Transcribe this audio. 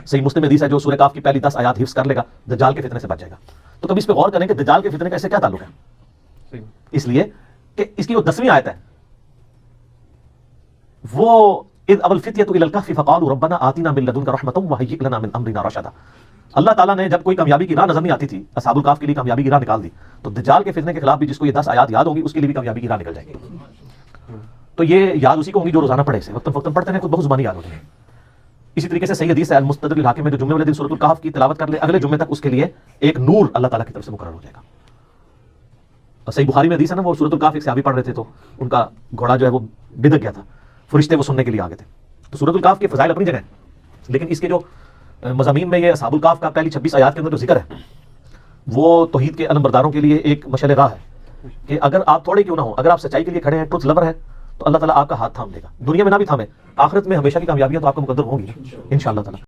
صحیح مسلم حدیث ہے جو سورہ کاف کی پہلی 10 آیات حفظ کر لے گا دجال کے فتنے سے بچ جائے گا. تو کبھی اس پہ غور کریں کہ دجال کے فتنے کا اس سے کیا تعلق ہے. اس لیے کہ اس کی جو 10ویں آیت ہے وہ اذ ابى الفتية الى الكهف فقالوا ربنا آتنا من لدنك رحمة وهيئ لنا من امرنا رشدا. اللہ تعالیٰ نے جب کوئی کامیابی کی راہ نظر نہیں آتی تھی اصحاب الکہف کے لیے کامیابی کی راہ نکال دی, تو دجال کے فتنے کے خلاف بھی جس کو یہ 10 آیات یاد ہوگی اس کے لیے بھی کامیابی کی راہ نکل جائے گی. تو یہ یاد اسی کو ہوں گی جو روزانہ پڑھے سے وقتاً فوقتاً پڑھتے ہیں, خود بہت زبانی یاد ہوتی ہے. اسی طریقے سے صحیح حدیث ہے المستدرک الحاکم میں جو جمعے والے دن سورۃ الکہف کی تلاوت کر لے اگلے جمعے تک اس کے لیے ایک نور اللہ تعالیٰ کی طرف سے مقرر ہو جائے گا. اور صحیح بخاری میں حدیث ہے نا, وہ سورۃ الکہف ایک صحابی پڑھ رہے تھے تو ان کا گھوڑا جو ہے وہ بدک گیا تھا, فرشتے وہ سننے کے لیے آ گئے تھے. تو سورۃ الکہف کے فضائل اپنی جگہ ہیں, لیکن اس کے جو مضامین میں یہ اصحاب الکہف کا پہلی 26 آیات کے اندر جو ذکر ہے وہ توحید کے علم برداروں کے لیے ایک مشعل راہ ہے کہ اگر آپ تھوڑے کیوں نہ ہوں, اگر آپ سچائی کے لیے کھڑے ہیں, ٹروتھ لور ہے, تو اللہ تعالیٰ آپ کا ہاتھ تھام دے گا. دنیا میں نہ بھی تھامے, آخرت میں ہمیشہ کی کامیابیاں تو آپ کو مقدر ہوں گی انشاءاللہ تعالیٰ.